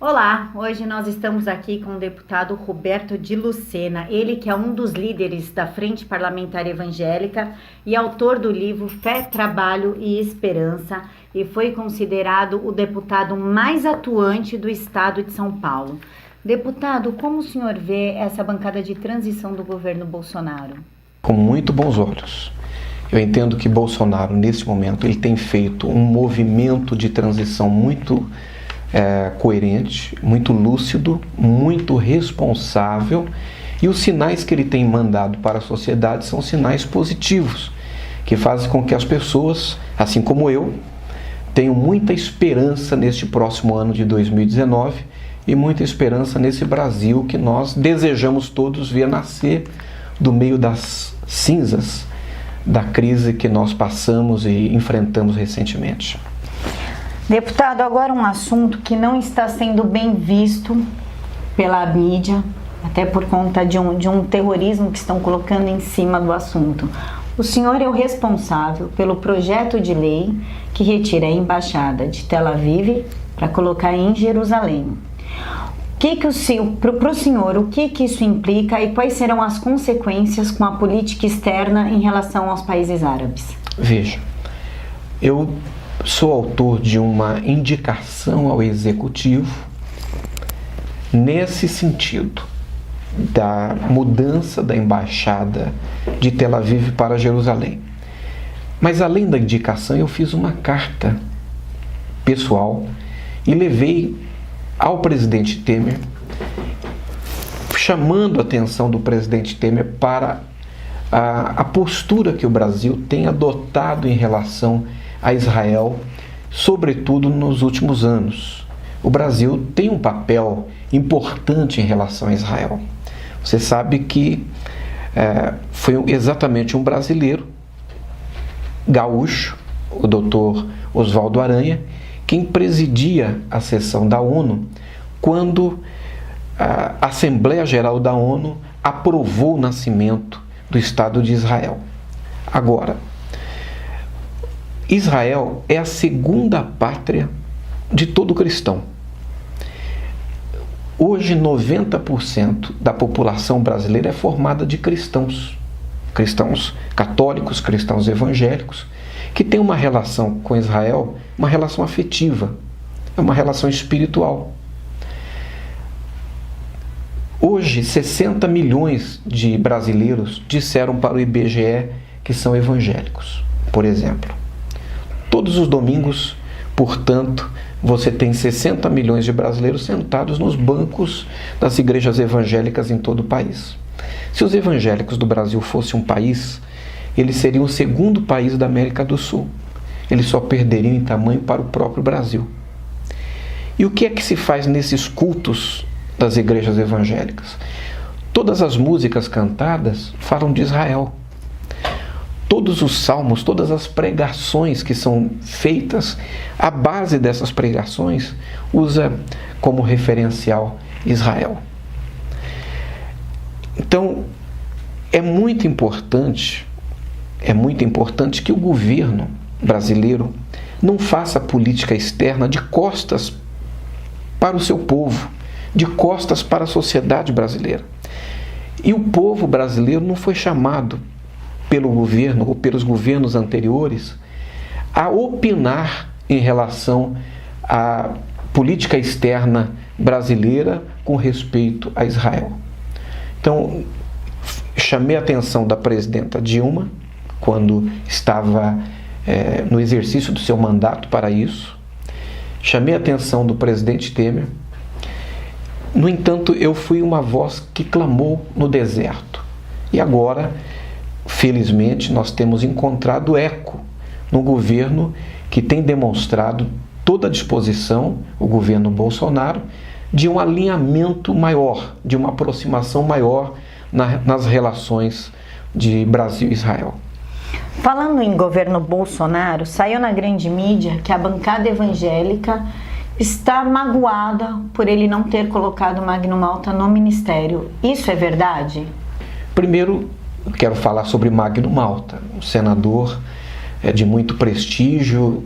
Olá, hoje nós estamos aqui com o deputado Roberto de Lucena, ele que é um dos líderes da Frente Parlamentar Evangélica e autor do livro Fé, Trabalho e Esperança, e foi considerado o deputado mais atuante do estado de São Paulo. Deputado, como o senhor vê essa bancada de transição do governo Bolsonaro? Com muito bons olhos. Eu entendo que Bolsonaro, nesse momento, ele tem feito um movimento de transição muito coerente, muito lúcido, muito responsável, e os sinais que ele tem mandado para a sociedade são sinais positivos, que fazem com que as pessoas, assim como eu, tenham muita esperança neste próximo ano de 2019 e muita esperança nesse Brasil que nós desejamos todos ver nascer do meio das cinzas da crise que nós passamos e enfrentamos recentemente. Deputado, agora um assunto que não está sendo bem visto pela mídia, até por conta de um terrorismo que estão colocando em cima do assunto. O senhor é o responsável pelo projeto de lei que retira a embaixada de Tel Aviv para colocar em Jerusalém. Para o senhor, o que isso implica e quais serão as consequências com a política externa em relação aos países árabes? Veja, eu sou autor de uma indicação ao Executivo nesse sentido, da mudança da embaixada de Tel Aviv para Jerusalém. Mas além da indicação, eu fiz uma carta pessoal e levei ao presidente Temer, chamando a atenção do presidente Temer para a postura que o Brasil tem adotado em relação a Israel, sobretudo nos últimos anos. O Brasil tem um papel importante em relação a Israel. Você sabe que foi exatamente um brasileiro, gaúcho, o doutor Oswaldo Aranha, quem presidia a sessão da ONU quando a Assembleia Geral da ONU aprovou o nascimento do Estado de Israel. Agora, Israel é a segunda pátria de todo cristão. Hoje, 90% da população brasileira é formada de cristãos. Cristãos católicos, cristãos evangélicos, que têm uma relação com Israel, uma relação afetiva, uma relação espiritual. Hoje, 60 milhões de brasileiros disseram para o IBGE que são evangélicos, por exemplo. Todos os domingos, portanto, você tem 60 milhões de brasileiros sentados nos bancos das igrejas evangélicas em todo o país. Se os evangélicos do Brasil fossem um país, eles seriam o segundo país da América do Sul. Eles só perderiam em tamanho para o próprio Brasil. E o que é que se faz nesses cultos das igrejas evangélicas? Todas as músicas cantadas falam de Israel. Todos os salmos, todas as pregações que são feitas, a base dessas pregações usa como referencial Israel. Então, é muito importante que o governo brasileiro não faça política externa de costas para o seu povo, de costas para a sociedade brasileira. E o povo brasileiro não foi chamado pelo governo ou pelos governos anteriores a opinar em relação à política externa brasileira com respeito a Israel. Então, chamei a atenção da presidenta Dilma, quando estava no exercício do seu mandato para isso. Chamei a atenção do presidente Temer. No entanto, eu fui uma voz que clamou no deserto. E agora, felizmente, nós temos encontrado eco no governo que tem demonstrado toda a disposição, o governo Bolsonaro, de um alinhamento maior, de uma aproximação maior nas relações de Brasil e Israel. Falando em governo Bolsonaro, saiu na grande mídia que a bancada evangélica está magoada por ele não ter colocado Magno Malta no ministério. Isso é verdade? Primeiro, quero falar sobre Magno Malta, um senador de muito prestígio,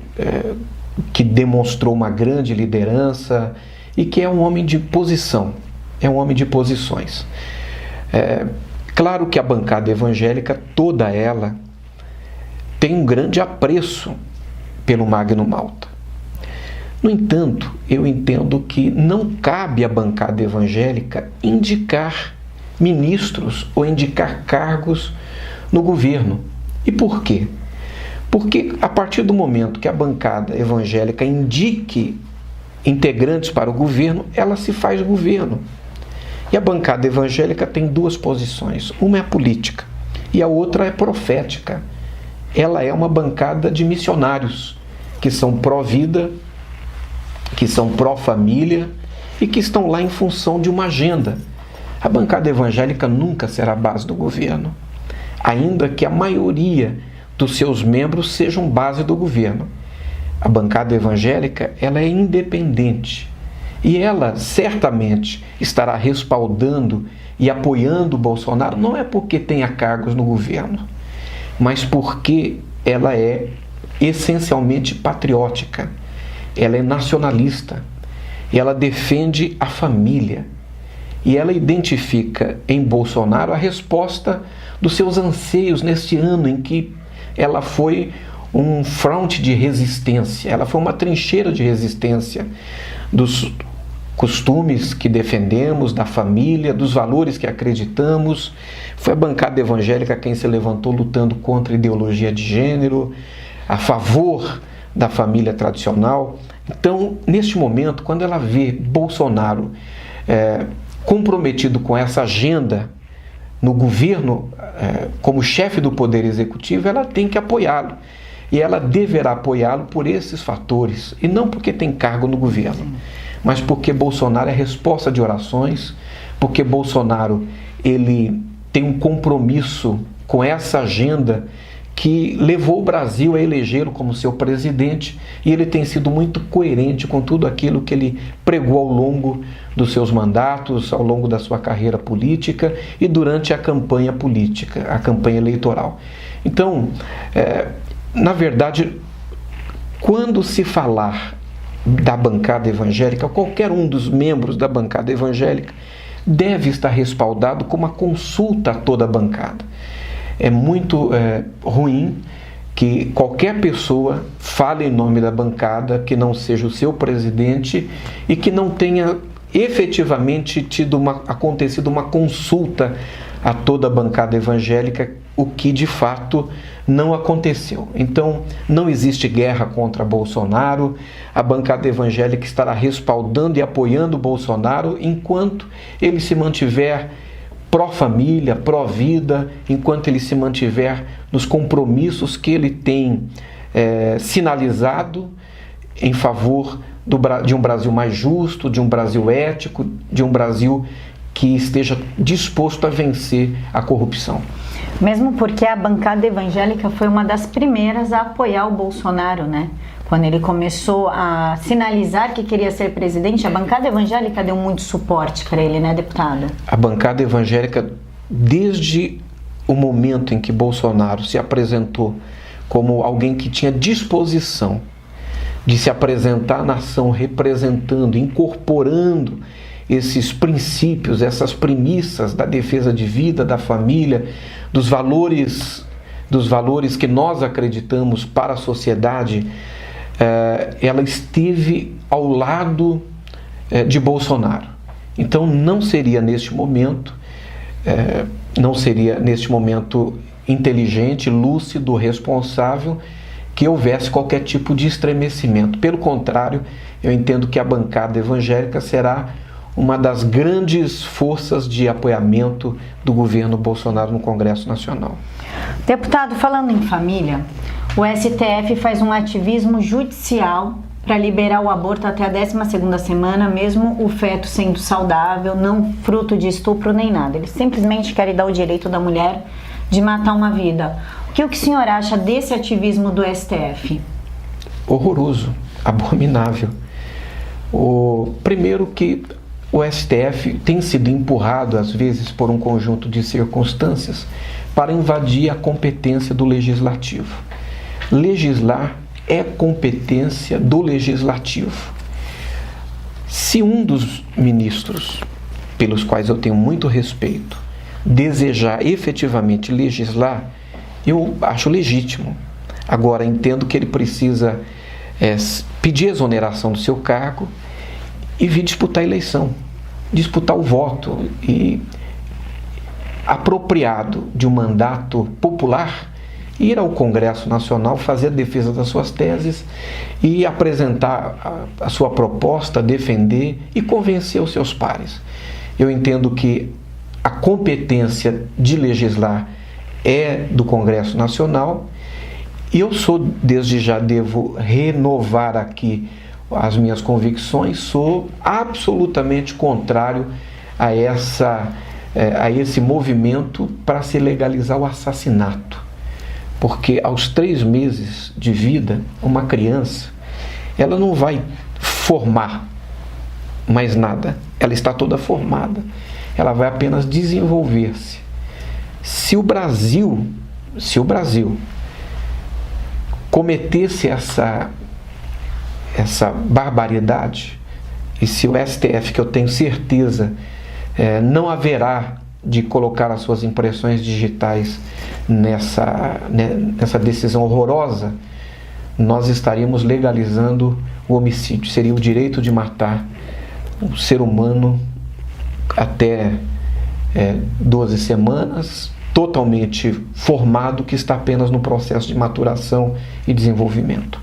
que demonstrou uma grande liderança e que é um homem de posição, é um homem de posições. Claro que a bancada evangélica, toda ela, tem um grande apreço pelo Magno Malta. No entanto, eu entendo que não cabe à bancada evangélica indicar ministros ou indicar cargos no governo. E por quê? Porque a partir do momento que a bancada evangélica indique integrantes para o governo, ela se faz governo. E a bancada evangélica tem duas posições. Uma é a política e a outra é profética. Ela é uma bancada de missionários que são pró-vida, que são pró-família e que estão lá em função de uma agenda. A bancada evangélica nunca será a base do governo, ainda que a maioria dos seus membros sejam base do governo. A bancada evangélica, ela é independente e ela certamente estará respaldando e apoiando o Bolsonaro, não é porque tenha cargos no governo, mas porque ela é essencialmente patriótica, ela é nacionalista, ela defende a família e ela identifica em Bolsonaro a resposta dos seus anseios neste ano em que ela foi um fronte de resistência, ela foi uma trincheira de resistência dos costumes que defendemos, da família, dos valores que acreditamos. Foi a bancada evangélica quem se levantou lutando contra a ideologia de gênero, a favor da família tradicional. Então, neste momento, quando ela vê Bolsonaro comprometido com essa agenda no governo, como chefe do Poder Executivo, ela tem que apoiá-lo. E ela deverá apoiá-lo por esses fatores, e não porque tem cargo no governo, mas porque Bolsonaro é resposta de orações, porque Bolsonaro ele tem um compromisso com essa agenda que levou o Brasil a elegê-lo como seu presidente, e ele tem sido muito coerente com tudo aquilo que ele pregou ao longo dos seus mandatos, ao longo da sua carreira política e durante a campanha política, a campanha eleitoral. Então, na verdade, quando se falar da bancada evangélica, qualquer um dos membros da bancada evangélica deve estar respaldado com uma consulta a toda a bancada. É muito ruim que qualquer pessoa fale em nome da bancada que não seja o seu presidente e que não tenha efetivamente acontecido uma consulta a toda a bancada evangélica, o que de fato não aconteceu. Então, não existe guerra contra Bolsonaro, a bancada evangélica estará respaldando e apoiando Bolsonaro enquanto ele se mantiver pró-família, pró-vida, enquanto ele se mantiver nos compromissos que ele tem sinalizado em favor de um Brasil mais justo, de um Brasil ético, de um Brasil que esteja disposto a vencer a corrupção. Mesmo porque a bancada evangélica foi uma das primeiras a apoiar o Bolsonaro, né? Quando ele começou a sinalizar que queria ser presidente, a bancada evangélica deu muito suporte para ele, né, deputado? A bancada evangélica, desde o momento em que Bolsonaro se apresentou como alguém que tinha disposição de se apresentar à nação representando, incorporando esses princípios, essas premissas da defesa de vida, da família, dos valores que nós acreditamos para a sociedade, ela esteve ao lado de Bolsonaro. Então não seria neste momento inteligente, lúcido, responsável que houvesse qualquer tipo de estremecimento. Pelo contrário, eu entendo que a bancada evangélica será uma das grandes forças de apoiamento do governo Bolsonaro no Congresso Nacional. Deputado, falando em família, o STF faz um ativismo judicial para liberar o aborto até a 12ª semana, mesmo o feto sendo saudável, não fruto de estupro nem nada. Eles simplesmente querem dar o direito da mulher de matar uma vida. O que o senhor acha desse ativismo do STF? Horroroso, abominável. Primeiro que o STF tem sido empurrado, às vezes, por um conjunto de circunstâncias para invadir a competência do Legislativo. Legislar é competência do Legislativo. Se um dos ministros, pelos quais eu tenho muito respeito, desejar efetivamente legislar, eu acho legítimo. Agora, entendo que ele precisa pedir exoneração do seu cargo e vir disputar a eleição, disputar o voto, e, apropriado de um mandato popular, ir ao Congresso Nacional, fazer a defesa das suas teses e apresentar a sua proposta, defender e convencer os seus pares. Eu entendo que a competência de legislar é do Congresso Nacional, e eu desde já devo renovar aqui as minhas convicções, sou absolutamente contrário a esse movimento para se legalizar o assassinato. Porque aos 3 meses de vida, uma criança, ela não vai formar mais nada, ela está toda formada, ela vai apenas desenvolver-se. Se o Brasil cometesse essa barbaridade, e se o STF, que eu tenho certeza, não haverá de colocar as suas impressões digitais nessa decisão horrorosa, nós estaríamos legalizando o homicídio. Seria o direito de matar um ser humano até 12 semanas, totalmente formado, que está apenas no processo de maturação e desenvolvimento.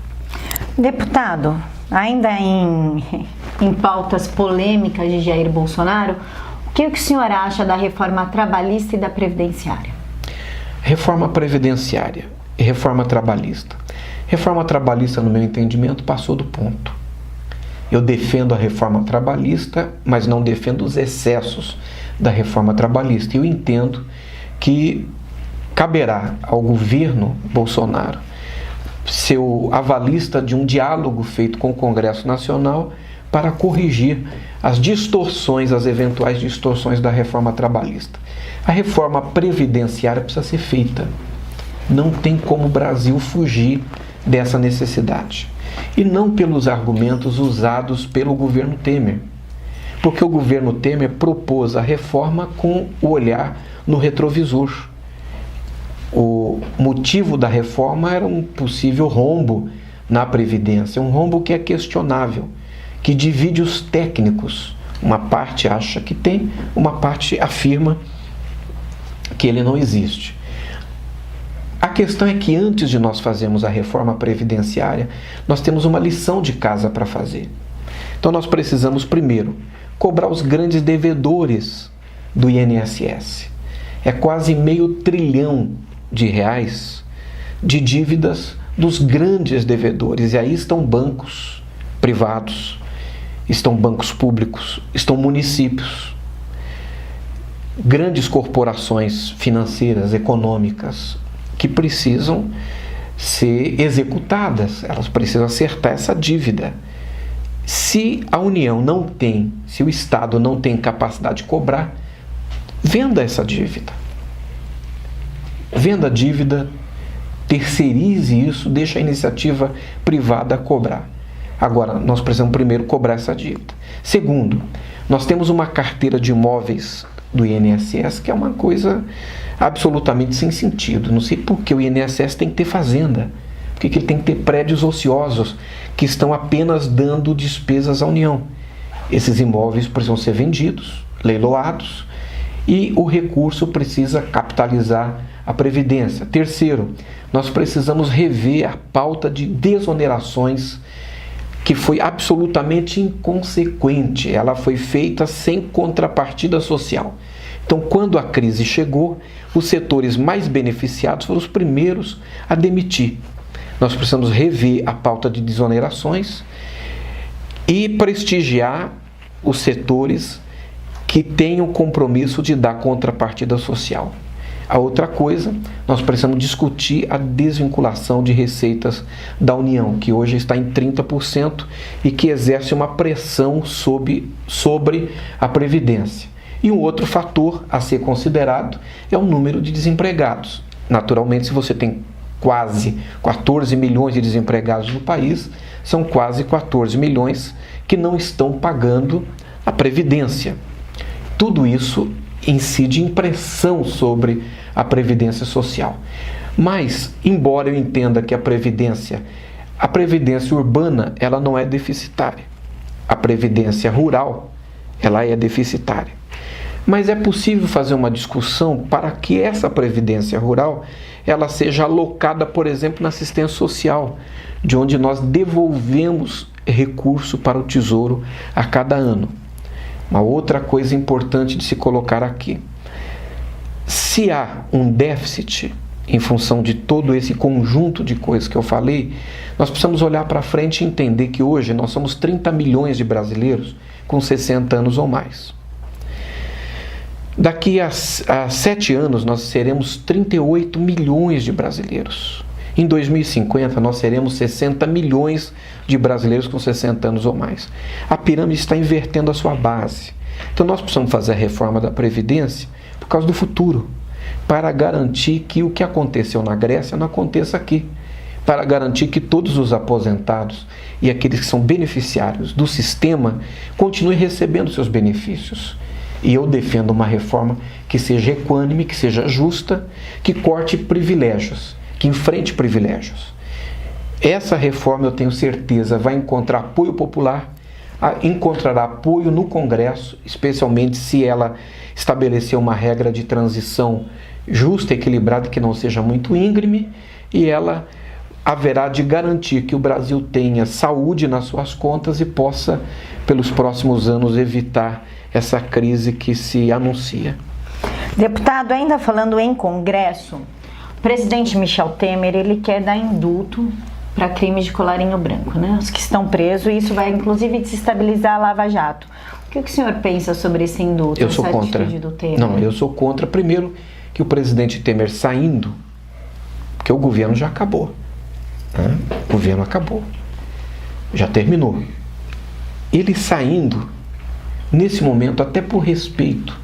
Deputado, ainda em pautas polêmicas de Jair Bolsonaro, o que o senhor acha da reforma trabalhista e da previdenciária? Reforma previdenciária e reforma trabalhista. Reforma trabalhista, no meu entendimento, passou do ponto. Eu defendo a reforma trabalhista, mas não defendo os excessos da reforma trabalhista. Eu entendo que caberá ao governo Bolsonaro ser o avalista de um diálogo feito com o Congresso Nacional para corrigir as distorções, as eventuais distorções da reforma trabalhista. A reforma previdenciária precisa ser feita. Não tem como o Brasil fugir dessa necessidade. E não pelos argumentos usados pelo governo Temer. Porque o governo Temer propôs a reforma com o olhar no retrovisor. O motivo da reforma era um possível rombo na Previdência, um rombo que é questionável, que divide os técnicos. Uma parte acha que tem, uma parte afirma que ele não existe. A questão é que antes de nós fazermos a reforma previdenciária, nós temos uma lição de casa para fazer. Então nós precisamos primeiro cobrar os grandes devedores do INSS. É quase R$500 bilhão de dívidas dos grandes devedores. E aí estão bancos privados, estão bancos públicos, estão municípios, grandes corporações financeiras, econômicas, que precisam ser executadas, elas precisam acertar essa dívida. Se a União não tem, se o Estado não tem capacidade de cobrar, venda essa dívida. Venda a dívida, terceirize isso, deixa a iniciativa privada cobrar. Agora, nós precisamos primeiro cobrar essa dívida. Segundo, nós temos uma carteira de imóveis do INSS que é uma coisa absolutamente sem sentido. Não sei por que o INSS tem que ter fazenda. Por que ele tem que ter prédios ociosos que estão apenas dando despesas à União? Esses imóveis precisam ser vendidos, leiloados, e o recurso precisa capitalizar a Previdência. Terceiro, nós precisamos rever a pauta de desonerações, que foi absolutamente inconsequente. Ela foi feita sem contrapartida social. Então, quando a crise chegou, os setores mais beneficiados foram os primeiros a demitir. Nós precisamos rever a pauta de desonerações e prestigiar os setores que têm o compromisso de dar contrapartida social. A outra coisa, nós precisamos discutir a desvinculação de receitas da União, que hoje está em 30% e que exerce uma pressão sobre a Previdência. E um outro fator a ser considerado é o número de desempregados. Naturalmente, se você tem quase 14 milhões de desempregados no país, são quase 14 milhões que não estão pagando a Previdência. Tudo isso incide em pressão sobre a Previdência Social. Mas, embora eu entenda que a Previdência urbana, ela não é deficitária. A Previdência rural, ela é deficitária. Mas é possível fazer uma discussão para que essa Previdência rural ela seja alocada, por exemplo, na assistência social, de onde nós devolvemos recurso para o Tesouro a cada ano. Uma outra coisa importante de se colocar aqui. Se há um déficit em função de todo esse conjunto de coisas que eu falei, nós precisamos olhar para frente e entender que hoje nós somos 30 milhões de brasileiros com 60 anos ou mais. Daqui a 7 anos nós seremos 38 milhões de brasileiros. Em 2050 nós seremos 60 milhões de brasileiros com 60 anos ou mais. A pirâmide está invertendo a sua base. Então nós precisamos fazer a reforma da Previdência por causa do futuro, para garantir que o que aconteceu na Grécia não aconteça aqui, para garantir que todos os aposentados e aqueles que são beneficiários do sistema continuem recebendo seus benefícios. E eu defendo uma reforma que seja equânime, que seja justa, que corte privilégios, que enfrente privilégios. Essa reforma, eu tenho certeza, vai encontrar apoio popular, encontrará apoio no Congresso, especialmente se ela estabelecer uma regra de transição justa, equilibrada, que não seja muito íngreme, e ela haverá de garantir que o Brasil tenha saúde nas suas contas e possa, pelos próximos anos, evitar essa crise que se anuncia. Deputado, ainda falando em Congresso, o presidente Michel Temer, ele quer dar indulto para crimes de colarinho branco, né? Os que estão presos, e isso vai inclusive desestabilizar a Lava Jato. O que o senhor pensa sobre esse indulto? Eu sou contra. Não, eu sou contra. Primeiro, que o presidente Temer saindo, porque o governo já acabou. Né? O governo acabou. Já terminou. Ele saindo, nesse momento, até por respeito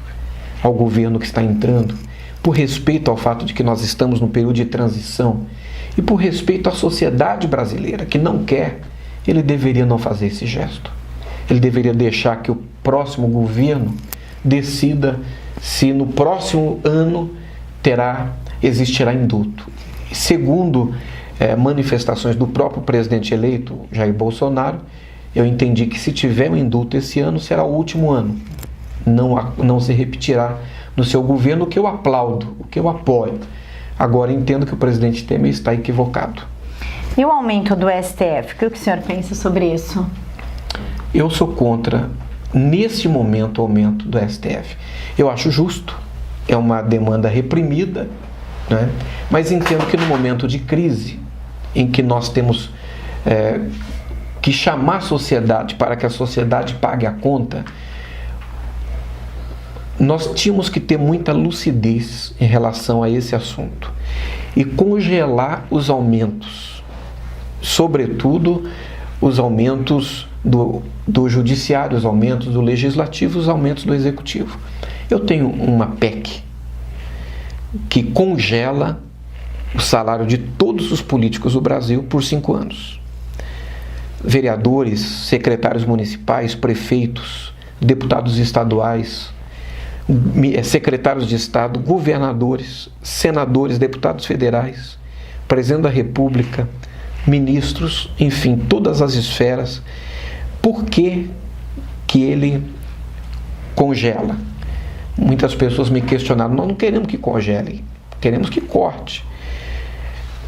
ao governo que está entrando, por respeito ao fato de que nós estamos num período de transição e por respeito à sociedade brasileira que não quer, ele deveria não fazer esse gesto. Ele deveria deixar que o próximo governo decida se no próximo ano existirá indulto. Segundo manifestações do próprio presidente eleito, Jair Bolsonaro, eu entendi que se tiver um indulto esse ano, será o último ano. Não se repetirá no seu governo, o que eu aplaudo, o que eu apoio. Agora entendo que o presidente Temer está equivocado. E o aumento do STF? O que o senhor pensa sobre isso? Eu sou contra, nesse momento, o aumento do STF. Eu acho justo, é uma demanda reprimida, né? Mas entendo que no momento de crise, em que nós temos que chamar a sociedade para que a sociedade pague a conta, nós tínhamos que ter muita lucidez em relação a esse assunto e congelar os aumentos, sobretudo os aumentos do judiciário, os aumentos do legislativo, os aumentos do executivo. Eu tenho uma PEC que congela o salário de todos os políticos do Brasil por 5 anos. Vereadores, secretários municipais, prefeitos, deputados estaduais, secretários de Estado, governadores, senadores, deputados federais, presidente da República, ministros, enfim, todas as esferas. Por que ele congela? Muitas pessoas me questionaram, nós não queremos que congele, queremos que corte.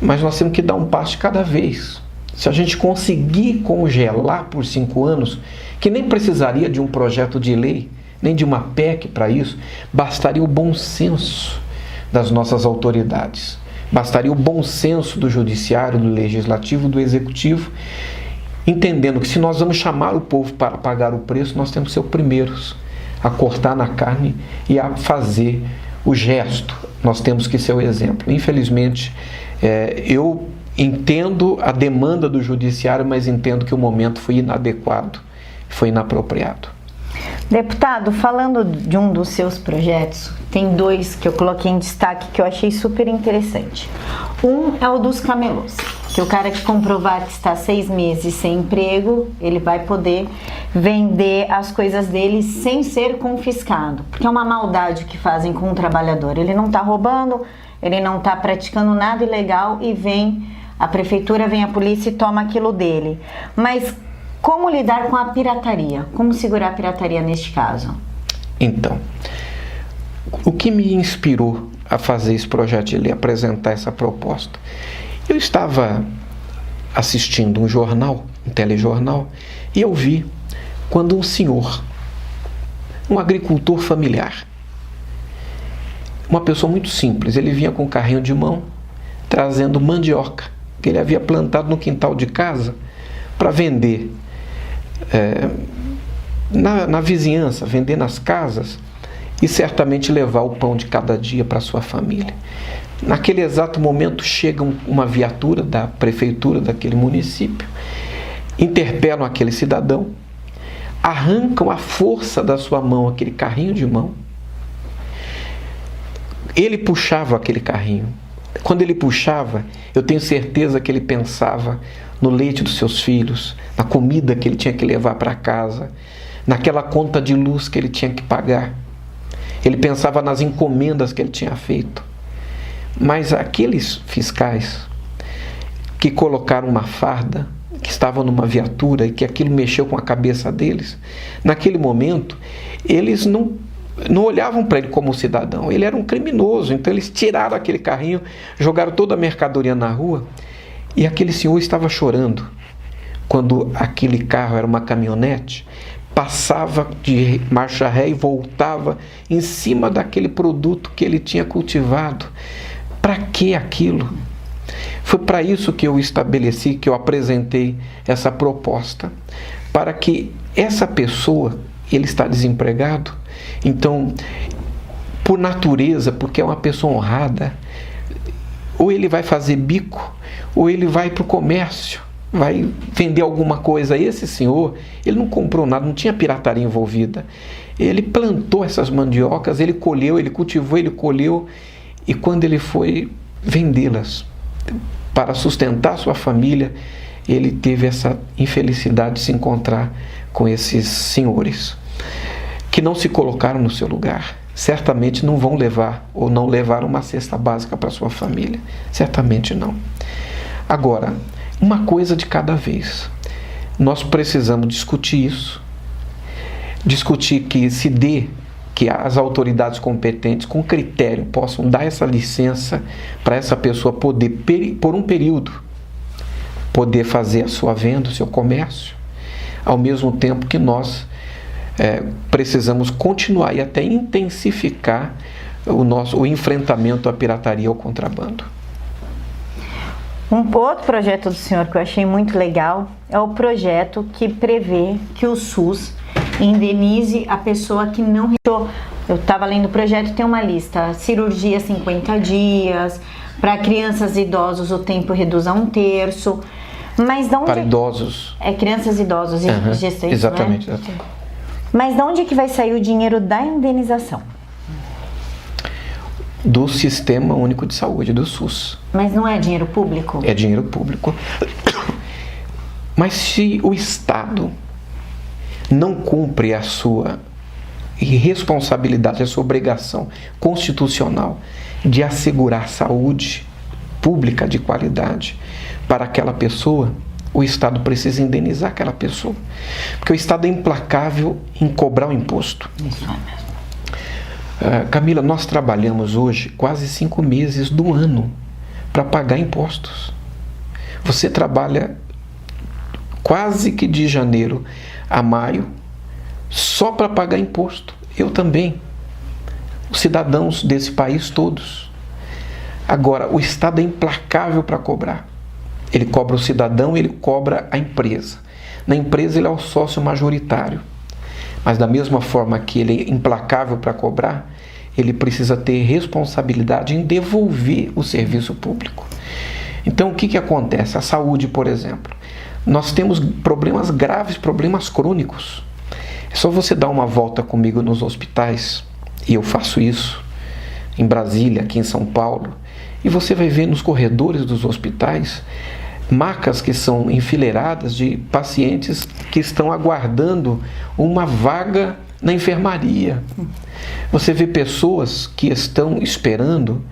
Mas nós temos que dar um passo de cada vez. Se a gente conseguir congelar por 5 anos, que nem precisaria de um projeto de lei, nem de uma PEC para isso, bastaria o bom senso das nossas autoridades, bastaria o bom senso do judiciário, do legislativo, do executivo, entendendo que se nós vamos chamar o povo para pagar o preço, nós temos que ser os primeiros a cortar na carne e a fazer o gesto. Nós temos que ser o exemplo. Infelizmente, eu entendo a demanda do judiciário, mas entendo que o momento foi inadequado, foi inapropriado. Deputado, falando de um dos seus projetos, tem dois que eu coloquei em destaque que eu achei super interessante. Um é o dos camelôs, que o cara que comprovar que está 6 meses sem emprego, ele vai poder vender as coisas dele sem ser confiscado, porque é uma maldade que fazem com o trabalhador. Ele não está roubando, ele não está praticando nada ilegal e vem a prefeitura, vem a polícia e toma aquilo dele. Mas como lidar com a pirataria? Como segurar a pirataria neste caso? Então, o que me inspirou a fazer esse projeto de lei, apresentar essa proposta? Eu estava assistindo um jornal, um telejornal, e eu vi quando um senhor, um agricultor familiar, uma pessoa muito simples, ele vinha com um carrinho de mão, trazendo mandioca, que ele havia plantado no quintal de casa, para vender na vizinhança, vender nas casas e certamente levar o pão de cada dia para sua família. Naquele exato momento chega uma viatura da prefeitura daquele município, interpelam aquele cidadão, arrancam à força da sua mão aquele carrinho de mão. Ele puxava aquele carrinho. Quando ele puxava, eu tenho certeza que ele pensava no leite dos seus filhos, na comida que ele tinha que levar para casa, naquela conta de luz que ele tinha que pagar. Ele pensava nas encomendas que ele tinha feito. Mas aqueles fiscais que colocaram uma farda, que estavam numa viatura e que aquilo mexeu com a cabeça deles, naquele momento, eles não olhavam para ele como cidadão, ele era um criminoso. Então eles tiraram aquele carrinho, jogaram toda a mercadoria na rua e aquele senhor estava chorando quando aquele carro era uma caminhonete, passava de marcha ré e voltava em cima daquele produto que ele tinha cultivado. Para que aquilo? Foi para isso que eu estabeleci, que eu apresentei essa proposta, para que essa pessoa, ele está desempregado, então, por natureza, porque é uma pessoa honrada, ou ele vai fazer bico, ou ele vai para o comércio, vai vender alguma coisa. Esse senhor, ele não comprou nada, não tinha pirataria envolvida. Ele plantou essas mandiocas, ele colheu, ele cultivou, ele colheu, e quando ele foi vendê-las para sustentar sua família, ele teve essa infelicidade de se encontrar com esses senhores que não se colocaram no seu lugar. Certamente não vão levar ou não levaram uma cesta básica para sua família. Certamente não. Agora, uma coisa de cada vez. Nós precisamos discutir isso. Discutir que se dê, que as autoridades competentes, com critério, possam dar essa licença para essa pessoa poder, por um período, poder fazer a sua venda, o seu comércio, ao mesmo tempo que nós precisamos continuar e até intensificar o enfrentamento à pirataria e ao contrabando. Um outro projeto do senhor que eu achei muito legal é o projeto que prevê que o SUS indenize a pessoa que não... Eu estava lendo o projeto, tem uma lista: cirurgia 50 dias, para crianças e idosos o tempo reduz a 1/3. Mas de onde... Para idosos. Crianças, idosos e gestantes, exatamente, né? exatamente. Mas de onde é que vai sair o dinheiro da indenização? Do Sistema Único de Saúde, do SUS. Mas não é dinheiro público? É dinheiro público. Mas se o Estado não cumpre a sua responsabilidade, a sua obrigação constitucional de assegurar saúde pública de qualidade para aquela pessoa, o Estado precisa indenizar aquela pessoa. Porque o Estado é implacável em cobrar o imposto. Isso é mesmo. Camila, nós trabalhamos hoje quase 5 meses do ano para pagar impostos. Você trabalha quase que de janeiro a maio só para pagar imposto. Eu também. Os cidadãos desse país todos. Agora, o Estado é implacável para cobrar. Ele cobra o cidadão, ele cobra a empresa. Na empresa ele é o sócio majoritário. Mas da mesma forma que ele é implacável para cobrar, ele precisa ter responsabilidade em devolver o serviço público. Então o que acontece? A saúde, por exemplo. Nós temos problemas graves, problemas crônicos. É só você dar uma volta comigo nos hospitais, e eu faço isso em Brasília, aqui em São Paulo, e você vai ver nos corredores dos hospitais macas que são enfileiradas de pacientes que estão aguardando uma vaga na enfermaria. Você vê pessoas que estão esperando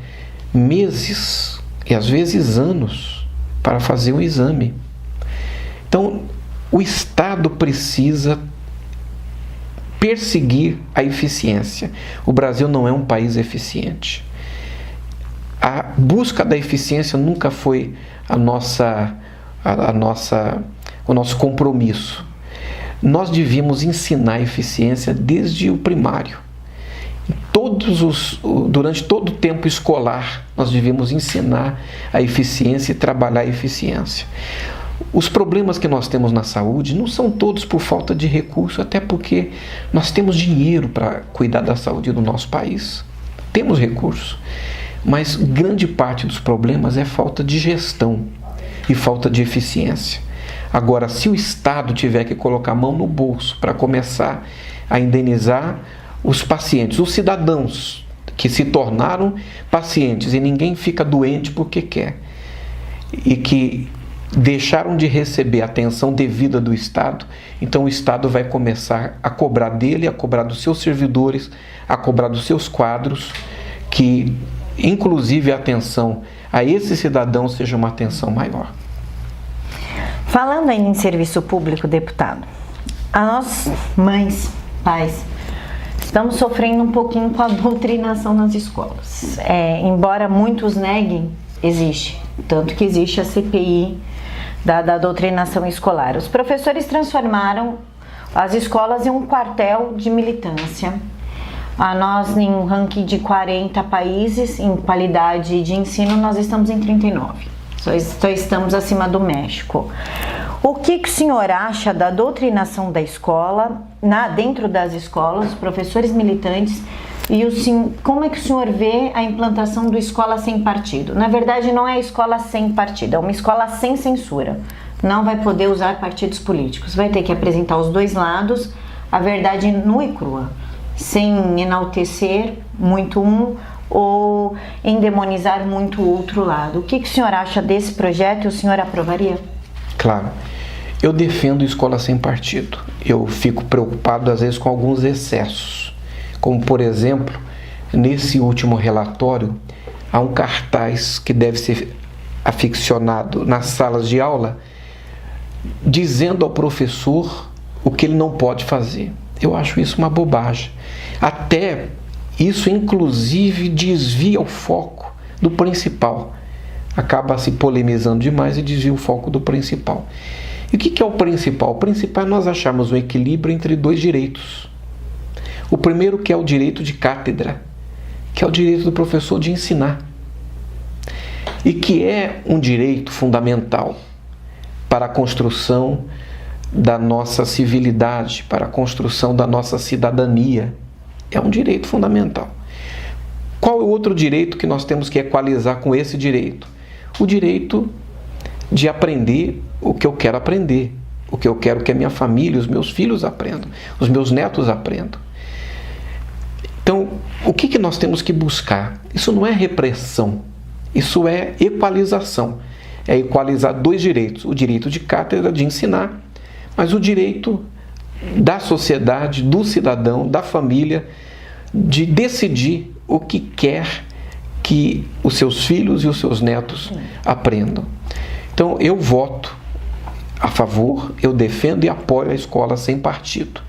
meses e às vezes anos para fazer um exame. Então, o Estado precisa perseguir a eficiência. O Brasil não é um país eficiente. A busca da eficiência nunca foi o nosso compromisso. Nós devíamos ensinar a eficiência desde o primário. Durante todo o tempo escolar, nós devíamos ensinar a eficiência e trabalhar a eficiência. Os problemas que nós temos na saúde não são todos por falta de recurso, até porque nós temos dinheiro para cuidar da saúde do nosso país. Temos recurso. Mas grande parte dos problemas é falta de gestão e falta de eficiência. Agora, se o Estado tiver que colocar a mão no bolso para começar a indenizar os pacientes, os cidadãos que se tornaram pacientes e ninguém fica doente porque quer, e que deixaram de receber a atenção devida do Estado, então o Estado vai começar a cobrar dele, a cobrar dos seus servidores, a cobrar dos seus quadros, que inclusive a atenção a esse cidadão seja uma atenção maior. Falando ainda em serviço público, deputado, a nós, mães, pais, estamos sofrendo um pouquinho com a doutrinação nas escolas. Embora muitos neguem, existe. Tanto que existe a CPI da doutrinação escolar. Os professores transformaram as escolas em um quartel de militância. A nós, em um ranking de 40 países, em qualidade de ensino, nós estamos em 39. Só estamos acima do México. O que o senhor acha da doutrinação da escola, dentro das escolas, os professores militantes, e como é que o senhor vê a implantação do escola sem partido? Na verdade, não é escola sem partido, é uma escola sem censura. Não vai poder usar partidos políticos. Vai ter que apresentar os dois lados, a verdade nua e crua, sem enaltecer muito um ou endemonizar muito o outro lado. O que o senhor acha desse projeto e o senhor aprovaria? Claro, eu defendo escola sem partido. Eu fico preocupado às vezes com alguns excessos, como por exemplo, nesse último relatório, há um cartaz que deve ser aficionado nas salas de aula, dizendo ao professor o que ele não pode fazer. Eu acho isso uma bobagem. Até isso, inclusive, desvia o foco do principal. Acaba se polemizando demais e desvia o foco do principal. E o que é o principal? O principal é nós acharmos um equilíbrio entre dois direitos. O primeiro, que é o direito de cátedra, que é o direito do professor de ensinar. E que é um direito fundamental para a construção da nossa civilidade, para a construção da nossa cidadania. É um direito fundamental. Qual é o outro direito que nós temos que equalizar com esse direito? O direito de aprender o que eu quero aprender, o que eu quero que a minha família, os meus filhos aprendam, os meus netos aprendam. Então, o que nós temos que buscar? Isso não é repressão, isso é equalização. É equalizar dois direitos, o direito de cátedra, de ensinar, mas o direito da sociedade, do cidadão, da família, de decidir o que quer que os seus filhos e os seus netos aprendam. Então, eu voto a favor, eu defendo e apoio a escola sem partido.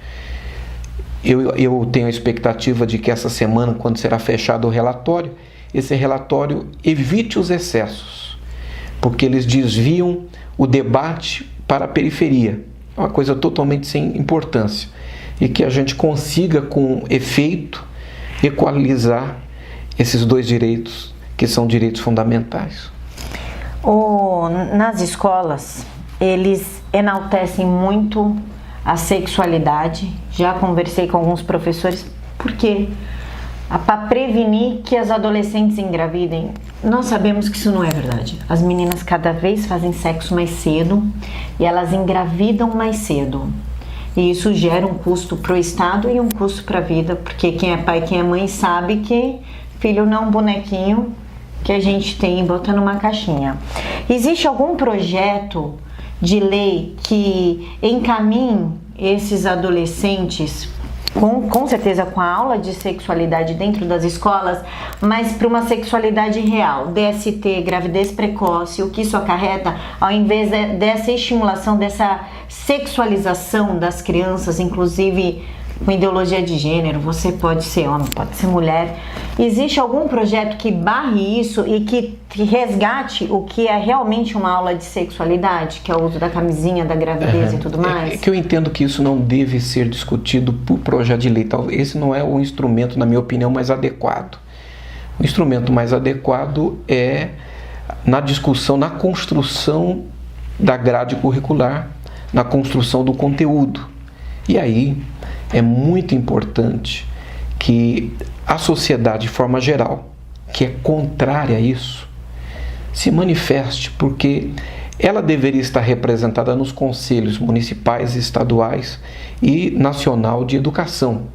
Eu tenho a expectativa de que essa semana, quando será fechado o relatório, esse relatório evite os excessos, porque eles desviam o debate para a periferia. É uma coisa totalmente sem importância. E que a gente consiga, com efeito, equalizar esses dois direitos, que são direitos fundamentais. Nas escolas, eles enaltecem muito a sexualidade. Já conversei com alguns professores, porque para prevenir que as adolescentes engravidem, nós sabemos que isso não é verdade. As meninas cada vez fazem sexo mais cedo e elas engravidam mais cedo. E isso gera um custo para o Estado e um custo para a vida, porque quem é pai, quem é mãe sabe que filho não é um bonequinho que a gente tem e bota numa caixinha. Existe algum projeto de lei que encaminhe esses adolescentes, com certeza com a aula de sexualidade dentro das escolas, mas para uma sexualidade real, DST, gravidez precoce, o que isso acarreta, ao invés dessa estimulação, dessa sexualização das crianças, inclusive com ideologia de gênero, você pode ser homem, pode ser mulher. Existe algum projeto que barre isso e que resgate o que é realmente uma aula de sexualidade, que é o uso da camisinha, da gravidez e tudo mais? É que eu entendo que isso não deve ser discutido por projeto de lei. Esse não é o instrumento, na minha opinião, mais adequado. O instrumento mais adequado é na discussão, na construção da grade curricular, na construção do conteúdo. E aí é muito importante que a sociedade, de forma geral, que é contrária a isso, se manifeste, porque ela deveria estar representada nos conselhos municipais, estaduais e nacional de educação.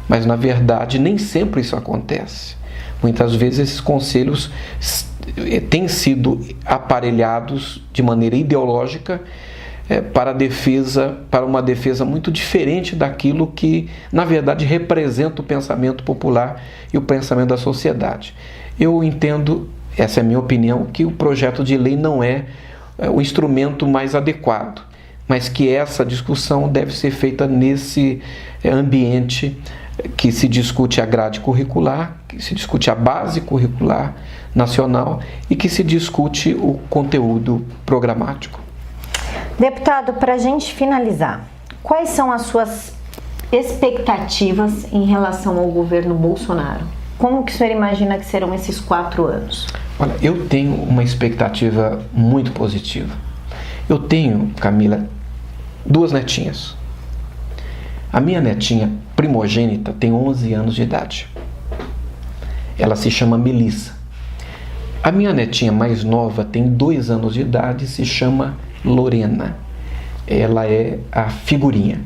Mas, na verdade, nem sempre isso acontece. Muitas vezes esses conselhos têm sido aparelhados de maneira ideológica para uma defesa muito diferente daquilo que, na verdade, representa o pensamento popular e o pensamento da sociedade. Eu entendo, essa é a minha opinião, que o projeto de lei não é o instrumento mais adequado, mas que essa discussão deve ser feita nesse ambiente que se discute a grade curricular, que se discute a base curricular nacional e que se discute o conteúdo programático. Deputado, para a gente finalizar, quais são as suas expectativas em relação ao governo Bolsonaro? Como que o senhor imagina que serão esses 4 anos? Olha, eu tenho uma expectativa muito positiva. Eu tenho, Camila, 2 netinhas. A minha netinha primogênita tem 11 anos de idade. Ela se chama Melissa. A minha netinha mais nova tem 2 anos de idade e se chama Lorena. Ela é a figurinha.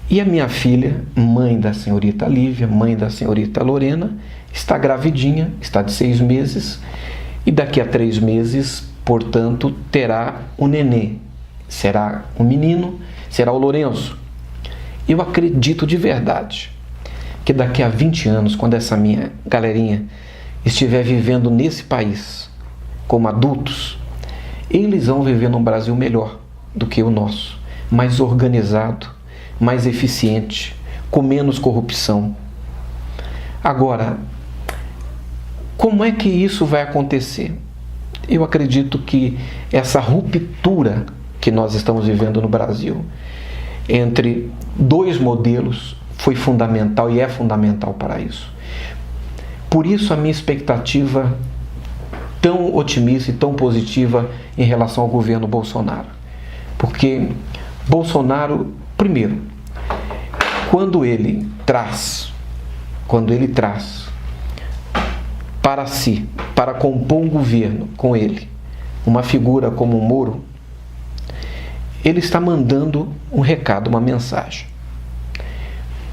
E a minha filha, mãe da senhorita Lívia, mãe da senhorita Lorena, está gravidinha, está de 6 meses e daqui a 3 meses, portanto, terá um nenê. Será um menino, será o Lourenço. Eu acredito de verdade que daqui a 20 anos, quando essa minha galerinha estiver vivendo nesse país como adultos, eles vão viver num Brasil melhor do que o nosso, mais organizado, mais eficiente, com menos corrupção. Agora, como é que isso vai acontecer? Eu acredito que essa ruptura que nós estamos vivendo no Brasil entre 2 modelos foi fundamental e é fundamental para isso. Por isso a minha expectativa tão otimista e tão positiva em relação ao governo Bolsonaro. Porque Bolsonaro, primeiro, quando ele traz para si, para compor um governo com ele, uma figura como o Moro, ele está mandando um recado, uma mensagem.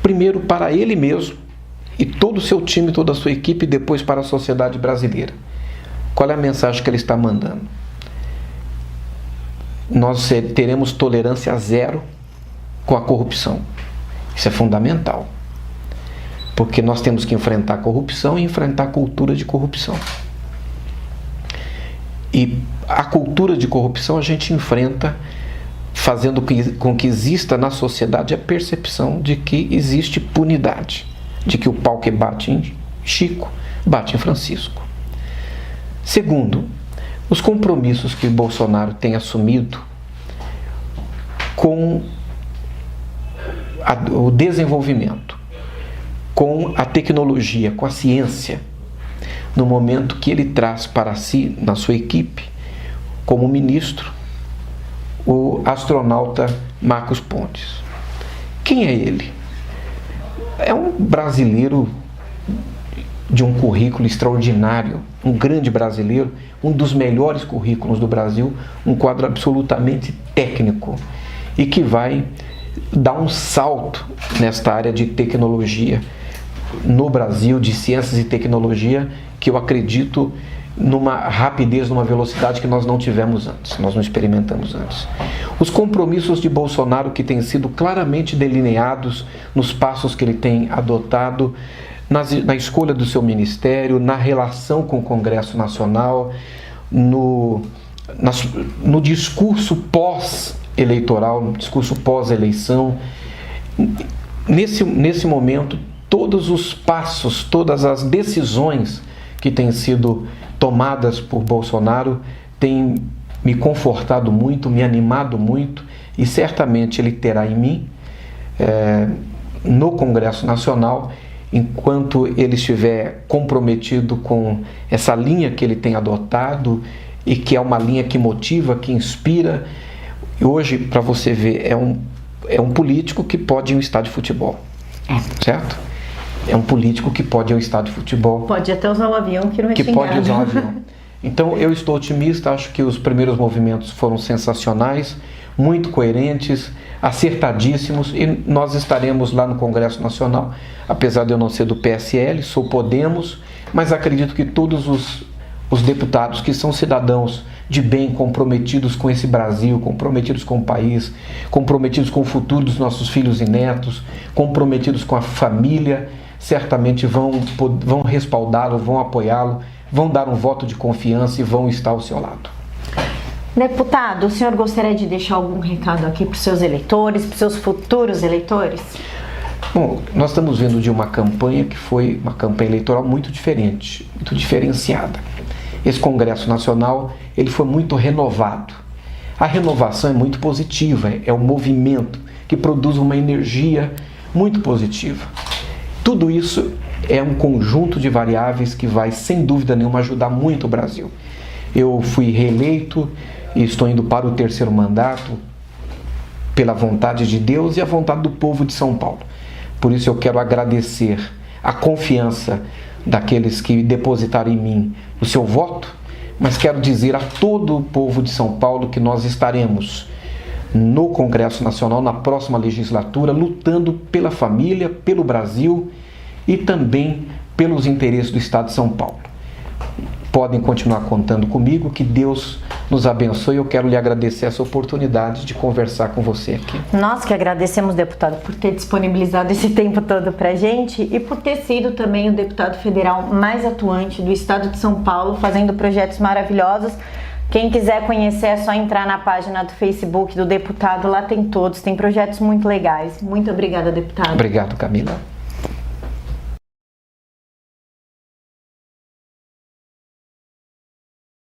Primeiro para ele mesmo e todo o seu time, toda a sua equipe, e depois para a sociedade brasileira. Qual é a mensagem que ele está mandando? Nós teremos tolerância zero com a corrupção. Isso é fundamental. Porque nós temos que enfrentar a corrupção e enfrentar a cultura de corrupção. E a cultura de corrupção a gente enfrenta fazendo com que exista na sociedade a percepção de que existe punidade, de que o pau que bate em Chico, bate em Francisco. Segundo, os compromissos que Bolsonaro tem assumido com o desenvolvimento, com a tecnologia, com a ciência, no momento que ele traz para si, na sua equipe, como ministro, o astronauta Marcos Pontes. Quem é ele? É um brasileiro de um currículo extraordinário, um grande brasileiro, um dos melhores currículos do Brasil, um quadro absolutamente técnico e que vai dar um salto nesta área de tecnologia no Brasil, de ciências e tecnologia, que eu acredito numa rapidez, numa velocidade que nós não tivemos antes, nós não experimentamos antes. Os compromissos de Bolsonaro que têm sido claramente delineados nos passos que ele tem adotado, na escolha do seu ministério, na relação com o Congresso Nacional, no discurso pós-eleitoral, no discurso pós-eleição. Nesse momento, todos os passos, todas as decisões que têm sido tomadas por Bolsonaro têm me confortado muito, me animado muito, e certamente ele terá em mim, no Congresso Nacional, enquanto ele estiver comprometido com essa linha que ele tem adotado e que é uma linha que motiva, que inspira. E hoje, para você ver, é um político que pode ir a um estádio de futebol, certo? É um político que pode ir a um estádio de futebol. Pode até usar o avião, que não é que xingado. pode usar o avião. Então eu estou otimista, acho que os primeiros movimentos foram sensacionais, muito coerentes, acertadíssimos, e nós estaremos lá no Congresso Nacional, apesar de eu não ser do PSL, sou Podemos, mas acredito que todos os deputados que são cidadãos de bem, comprometidos com esse Brasil, comprometidos com o país, comprometidos com o futuro dos nossos filhos e netos, comprometidos com a família, certamente vão respaldá-lo, vão apoiá-lo, vão dar um voto de confiança e vão estar ao seu lado. Deputado, o senhor gostaria de deixar algum recado aqui para os seus eleitores, para os seus futuros eleitores? Bom, nós estamos vendo de uma campanha que foi uma campanha eleitoral muito diferente, muito diferenciada. Esse Congresso Nacional, ele foi muito renovado. A renovação é muito positiva, é um movimento que produz uma energia muito positiva. Tudo isso é um conjunto de variáveis que vai, sem dúvida nenhuma, ajudar muito o Brasil. Eu fui reeleito e estou indo para o 3º mandato pela vontade de Deus e a vontade do povo de São Paulo. Por isso eu quero agradecer a confiança daqueles que depositaram em mim o seu voto, mas quero dizer a todo o povo de São Paulo que nós estaremos no Congresso Nacional na próxima legislatura lutando pela família, pelo Brasil e também pelos interesses do Estado de São Paulo. Podem continuar contando comigo, que Deus nos abençoe. Eu quero lhe agradecer essa oportunidade de conversar com você aqui. Nós que agradecemos, deputado, por ter disponibilizado esse tempo todo pra gente e por ter sido também o deputado federal mais atuante do Estado de São Paulo, fazendo projetos maravilhosos. Quem quiser conhecer é só entrar na página do Facebook do deputado, lá tem todos, tem projetos muito legais. Muito obrigada, deputado. Obrigado, Camila.